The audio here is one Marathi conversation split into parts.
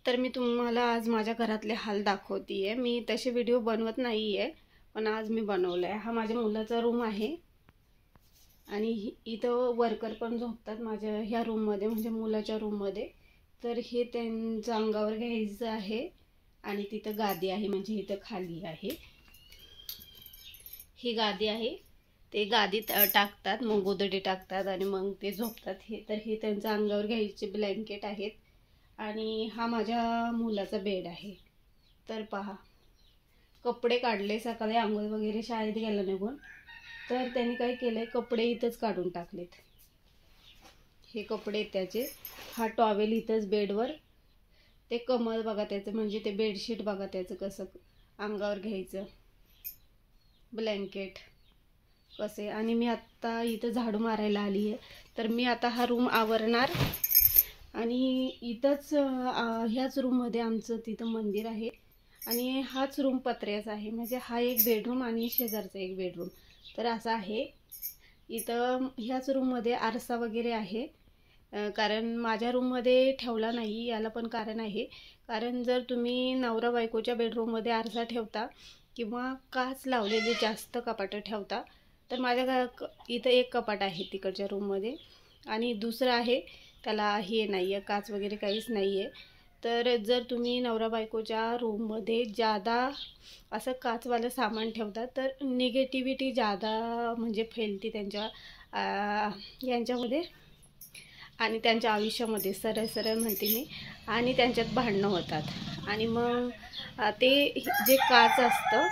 तर मी तुम्हाला आज माझ्या घरातले हाल दाखवते आहे। मी तसे व्हिडिओ बनवत नाही आहे, पण आज मी बनवलं आहे। हा माझ्या मुलाचा रूम आहे आणि इथं वर्कर पण झोपतात माझ्या ह्या रूममध्ये, म्हणजे मुलाच्या रूममध्ये। तर हे त्यांच्या अंगावर घ्यायचं आहे आणि तिथं गादी आहे, म्हणजे इथं खाली आहे ही गादी आहे। ते गादीत टाकतात, मग गोदडी टाकतात आणि मग ते झोपतात। हे त्यांच्या अंगावर घ्यायचे ब्लँकेट आहेत आणि हा माझ्या मुलाचा बेड आहे। तर पहा, कपडे काढले सकाळी आंघोळ वगैरे शाळेत गेला निघून, तर त्यांनी काय केलंय, कपडे इथंच काढून टाकलेत। हे कपडे त्याचे, हा टॉवेल इथंच बेडवर, ते कमळ बघा त्याचं, म्हणजे ते बेडशीट बघा त्याचं कसं अंगावर घ्यायचं, ब्लँकेट कसे। आणि मी आत्ता इथं झाडू मारायला आली आहे, तर मी आता हा रूम आवरणार आणि इथंच ह्याच रूममध्ये आमचं तिथं मंदिर आहे आणि हाच रूम पत्र्याचा आहे, म्हणजे हा एक बेडरूम आणि शेजारचा एक बेडरूम। तर असं आहे, इथं ह्याच रूममध्ये आरसा वगैरे आहे, कारण माझ्या रूममध्ये ठेवला नाही। याला पण कारण आहे, कारण जर तुम्ही नवरा बायकोच्या बेडरूममध्ये आरसा ठेवता किंवा काच लावलेली जास्त कपाटं ठेवता, तर माझ्या इथं एक कपाट आहे तिकडच्या रूममध्ये आणि दुसरं आहे त्याला हे नाही आहे, काच वगैरे काहीच नाही आहे। तर जर तुम्ही नवरा बायकोच्या रूममध्ये जादा असं काचवालं सामान ठेवता, तर निगेटिव्हिटी जादा म्हणजे फैलते त्यांच्या यांच्यामध्ये आणि त्यांच्या आयुष्यामध्ये, सरळ सरळ म्हणते मी, आणि त्यांच्यात भांडणं होतात आणि मग ते जे काच असतं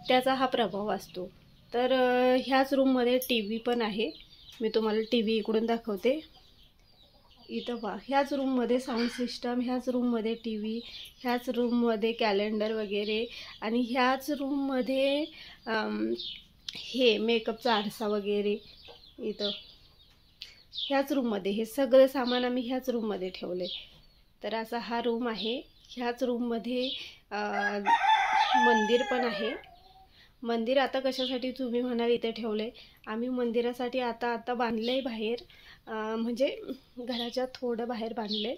त्याचा हा प्रभाव असतो। तर ह्याच रूममध्ये टीव्ही पण आहे, मी तुम्हाला टीव्ही इकडून दाखवते। इथं पहा, ह्याच रूममध्ये साऊंड सिस्टम, ह्याच रूममध्ये टीव्ही, ह्याच रूममध्ये कॅलेंडर वगैरे, आणि ह्याच रूममध्ये हे मेकअपचा आरसा वगैरे। इथं ह्याच रूममध्ये हे सगळं सामान आम्ही ह्याच रूममध्ये ठेवले। तर असा हा रूम आहे। ह्याच रूममध्ये मंदिर पण आहे। मंदिर आता कशासाठी तुम्ही म्हणाल इथे ठेवले, आम्ही मंदिरासाठी आता बांधले बाहेर, म्हणजे घराच्या थोडं बाहेर बांधले,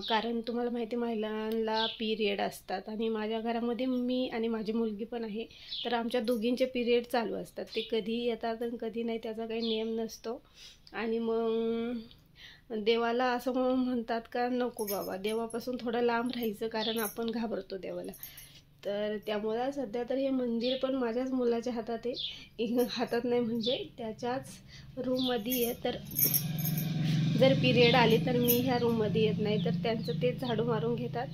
कारण तुम्हाला माहिती महिलांना पिरियड असतात आणि माझ्या घरामध्ये मी आणि माझी मुलगी पण आहे, तर आमच्या दोघींचे पिरियड चालू असतात। ते कधी येतात आणि कधी नाही त्याचा काही नियम नसतो। आणि मग देवाला असं म्हणतात का नको बाबा, देवापासून थोडं लांब राहायचं, कारण आपण घाबरतो देवाला। तर त्यामुळे सध्या तर हे मंदिर पण माझ्याच मुलाच्या हातात आहे, हातात नाही म्हणजे त्याच्याच रूममध्ये आहे। तर जर पिरियड आली तर मी ह्या रूममध्ये येत नाही, तर त्यांचं ते झाडू मारून घेतात।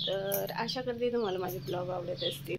तर आशा करते तुम्हाला माझे ब्लॉग आवडत असतील।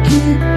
keep